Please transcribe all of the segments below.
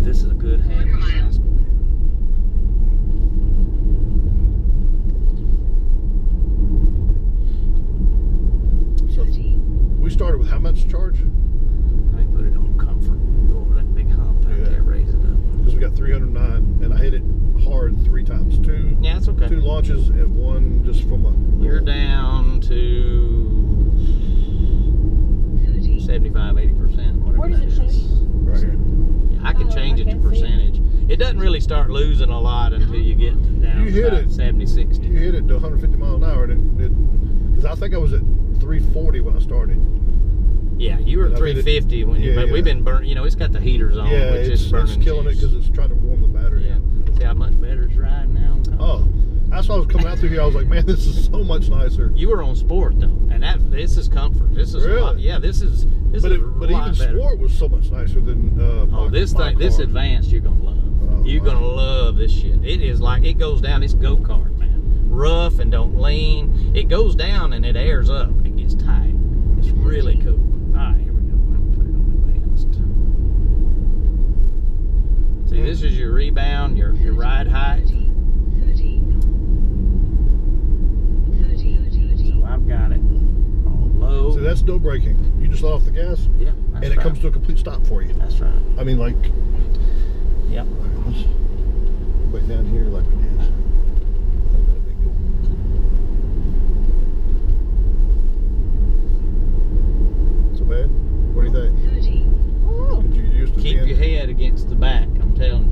this is a good handling bicycle. So we started with how much charge? I put it on comfort. Go over that big hump out there, raise it up. Because we got 309, and I hit it hard 3 times. Yeah, that's okay. 2 launches and 1 just from a. You're down to 75–80%, whatever. Where does it show you? Right here. I can change it to percentage. It doesn't really start losing a lot until you get down You hit to it 70–60. You hit it to 150 miles an hour, and because I think I was at 340 when I started. Yeah, you were 350 when you. But we've been burnt. You know, it's got the heaters on. Yeah, which is burning it's killing juice. it because it's trying to warm the battery. Yeah. See how much better it's riding now. Oh, that's why I was coming out through here. I was like, man, this is so much nicer. You were on sport though, and this is comfort. This is really? a lot, yeah. This is a but lot even better. sport was so much nicer than. This advanced you're gonna love. You're gonna love this shit. It is like it goes down. It's go-kart, man. Rough and don't lean. It goes down and it airs up. It gets tight. It's really cool. All right, here we go. I'm gonna put it on advanced. See, this is your rebound, your ride height. So I've got it on low. See, that's no braking. You just let off the gas. Yeah, and it comes to a complete stop for you. That's right. I mean, like. Yep. Let's go back down here like we did. So bad? What do you think? Could you use the Keep your head against the back. I'm telling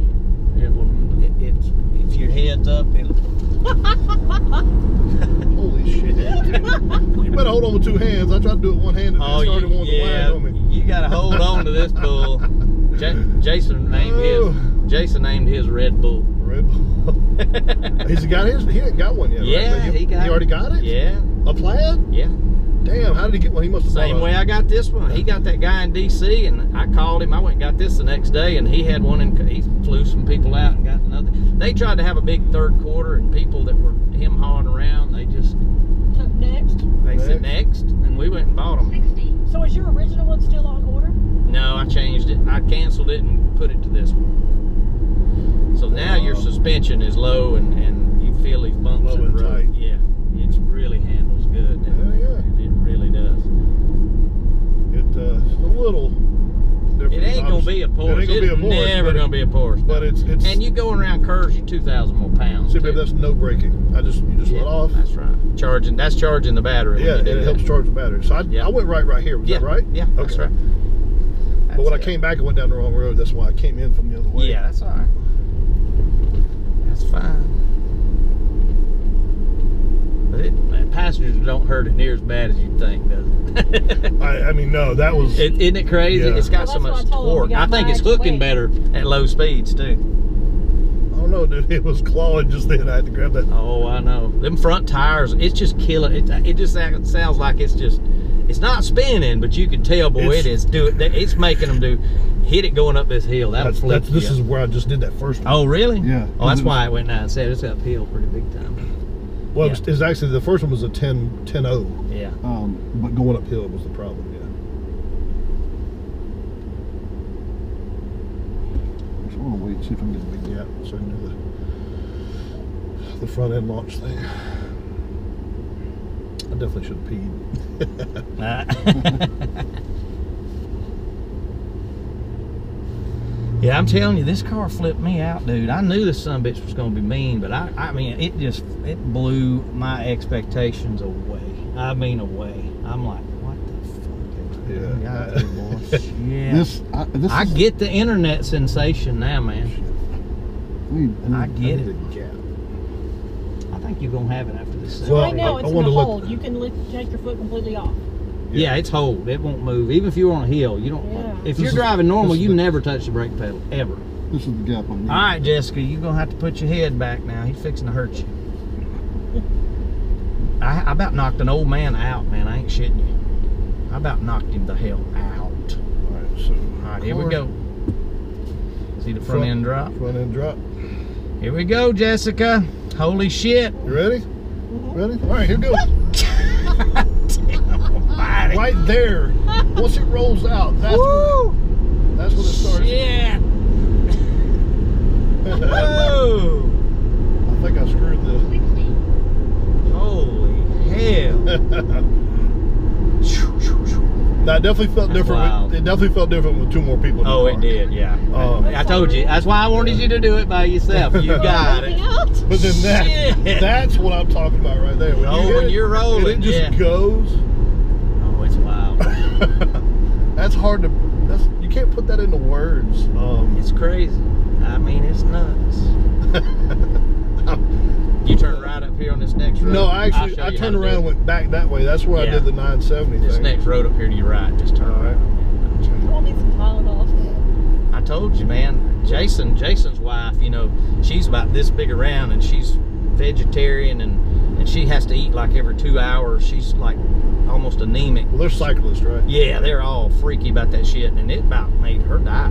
you, it will. If your head's up, it'll. Holy shit! You better hold on with 2 hands. I tried to do it one-handed. Oh, it started wanting to wag on me. You gotta hold on to this bull. Jason named his Red Bull. Red Bull. He's got his. He ain't got one yet. Yeah, right? he already got it. Yeah. A plaid? Yeah. Damn, how did he get one? He must have Same way I got this one. He got that guy in DC, and I called him. I went and got this the next day, and he had one, and he flew some people out and got another. They tried to have a big third quarter, and people that were him-hawing around, they just... They said next, and we went and bought them. So is your original one still on order? No, I changed it. I canceled it and put it to this one. So now your suspension is low, and you feel these bumps Low in the and road. tight. Yeah, it really handles good. Yeah. It really does. It's a little different. It ain't gonna be a Porsche. It's never gonna be a Porsche. But it's and you going around curves, you're 2,000 more pounds. See, babe, that's no braking. You just let off. That's right. Charging. That's charging the battery. Yeah, and it helps charge the battery. So I went right here. Was that right? Yeah, okay. that's right. But when I came back, I went down the wrong road. That's why I came in from the other way. Yeah, that's all right. That's fine. But passengers don't hurt it near as bad as you think, does it? I mean, no, that was... Isn't it crazy? Yeah. It's got so much torque. I think it's hooking better at low speeds, too. I don't know, dude. It was clawing just then. I had to grab that. Oh, I know. Them front tires, it's just killing. It just sounds like it's just... It's not spinning, but you can tell, boy, it's making them hit it going up this hill. That'll flip you. This is where I just did that first one. Oh, really? Yeah. Oh, that's why it went 9.7. It's uphill pretty big time. Well, it's actually, the first one was a 10.0. Yeah. But going uphill was the problem, yeah. I just want to wait and see if I can get a big gap so I can do the front end launch thing. I definitely should have peed. Yeah, I'm telling you, this car flipped me out, dude. I knew this sumbitch was going to be mean, but I mean, it blew my expectations away. I mean, away. I'm like, what the fuck? Yeah. I get the internet sensation now, man. I get it. I think you're going to have it after this. So right now, it's in the hold. You can take your foot completely off. Yeah, it's hold. It won't move. Even if you're on a hill, you don't. Yeah. If you're driving normal, you never touch the brake pedal ever. This is the gap on me. All right, Jessica, you're gonna have to put your head back now. He's fixing to hurt you. I about knocked an old man out, man. I ain't shitting you. I about knocked him the hell out. All right, here we go. See the front end drop? Front end drop. Here we go, Jessica. Holy shit. You ready? Ready? All right, here we go. Right there. Once it rolls out, that's when it starts. Shit. That definitely felt That's different. wild. It definitely felt different with two more people. In Oh, the it car. did, yeah. Um, I told you. That's why I wanted you to do it by yourself. You got it. But then Shit. that's what I'm talking about right there. When Oh, you hit when it, you're rolling, and it just yeah. goes. Oh, it's wild. That's hard to. You can't put that into words. It's crazy. I mean, it's nuts. You turn right up here on this next road. No, I'll actually, show I you turned how to around do and it. went back that way. That's where I Yeah. did the 970 This thing. next road up here to your right. Just turn All right. around. We'll need some Tylenol. I told you, man. Jason's wife, you know, she's about this big around, and she's vegetarian, and she has to eat like every 2 hours. She's like almost anemic. Well, they're cyclists, right? Yeah, they're all freaky about that shit, and it about made her die.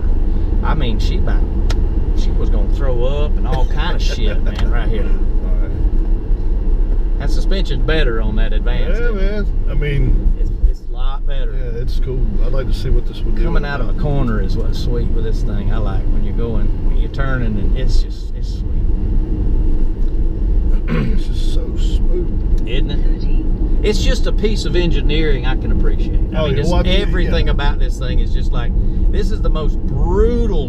I mean, she was gonna throw up and all kind of shit, man, right here. All right. That suspension's better on that Advance. Yeah, man. I mean, It's a lot better. yeah, it's cool. I'd like to see what this would do. Coming out of a corner is what's sweet with this thing. I like when you're turning, and it's sweet, It's just so smooth. isn't it? It's just a piece of engineering I can appreciate. I Oh, mean, yeah, just well, I mean, everything yeah. about this thing is just like, this is the most brutal.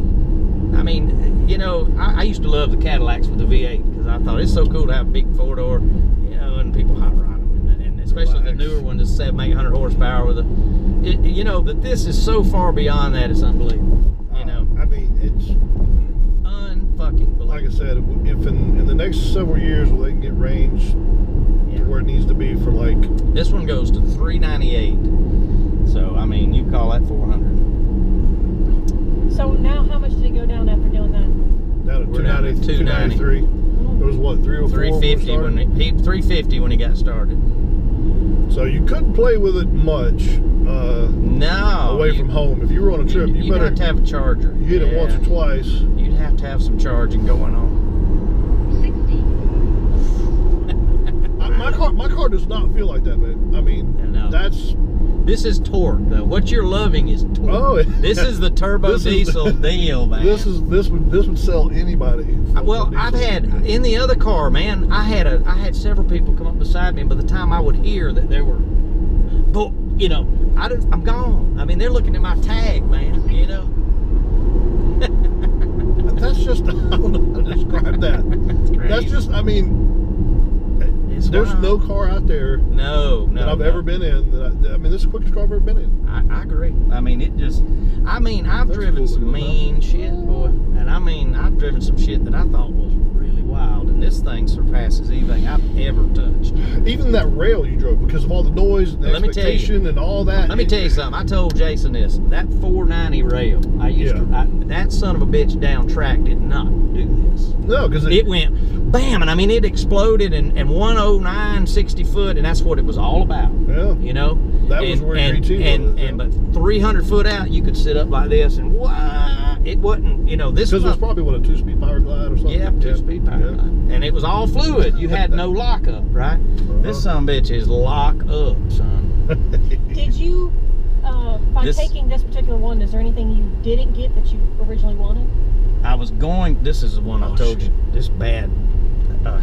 I mean, you know, I used to love the Cadillacs with the V8 because I thought it's so cool to have a big 4-door, you know, and people hot rod them, and especially the Relax. newer one, that's 700-800 horsepower with you know, but this is so far beyond that, it's unbelievable. You know, I mean, it's unfucking believable. like I said. If in the next several years, they can get range Yeah. to where it needs to be for like. This one goes to 398. So I mean, you call that 400. So now, how much did it go down after doing that? Down to We're down to 290, 293. There was what, 304 350 when it started? 350 when he got started. So you couldn't play with it much No. away from home. If you were on a trip, you You'd better have to have a charger. you hit it once or twice. You'd have to have some charging going on. My car does not feel like that, man. I mean, No. that's This is torque, though. What you're loving is torque. Oh, This is the turbo This is diesel deal, man. this would sell anybody. Well, I've had in the other car, man. I had several people come up beside me, and by the time I would hear that they were, but you know, I'm gone. I mean, they're looking at my tag, man. You know. That's just I don't know how to describe that. That's just I mean, It's there's wild. no car out there no that I've ever been in that I mean, this is the quickest car I've ever been in. I agree. I mean, I've That's driven cool some to know. mean shit, boy. And I mean, I've driven some shit that I thought was really wild. And this thing surpasses anything I've ever touched. Even that rail you drove because of all the noise and the Let me tell you. expectation and all that. Let me tell you something. I told Jason this. That 490 rail, that son of a bitch down track did not do this. No, because It went bam, and I mean, it exploded and 109, 60 foot, and that's what it was all about. yeah. You know? That was where your ET was, but 300 foot out, you could sit up like this, and it wasn't, you know, this Because it was was probably what, a 2-speed power glide or something. yeah, 2-speed power Yeah. line. And it was all fluid. You had no lockup, right? This son of a bitch is lock up, son. Did you, by This- taking this particular one, is there anything you didn't get that you originally wanted? I was going. This is the one I Oh, told shit. you. This bad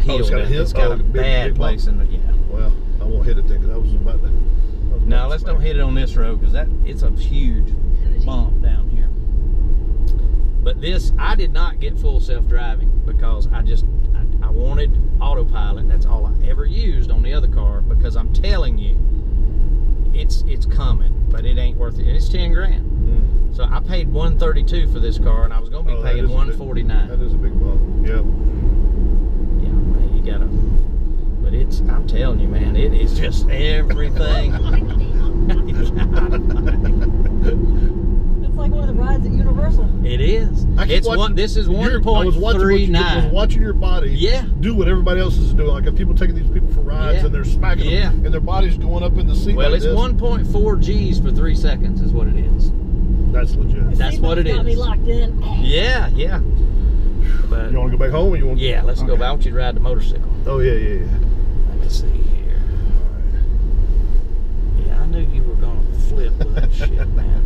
hill. it's got a down- hill? It's got Oh, a big bad bump? place in the Well, I won't hit it then because I was about to. No, let's don't hit it on this road because it's a huge bump down here. But this, I did not get full self-driving because I wanted autopilot. That's all I ever used on the other car because I'm telling you, it's coming, but it ain't worth it. And it's 10 grand. Mm. So I paid $132 for this car, and I was going to be Oh, that paying is a big- $149. That is a big bump. Yeah. Yeah, man, you gotta. But I'm telling you, man, it is just everything. It's like one of the rides at Universal. It is. I keep It's watching- one. This is I was watching what you did, I was 1.39. watching your body Yeah. do what everybody else is doing. Like if people taking these people for rides Yeah. and they're smacking Yeah. them and their body's going up in the seat. Well, like it's this. 1.4 Gs for 3 seconds, is what it is. That's legit. That's what it Got me is. locked in. Yeah, yeah. But You want to go back home or you want? yeah, let's go Okay. back. I want you to ride the motorcycle. Oh yeah. Let me see here. Yeah, I knew you were gonna flip with that shit, man.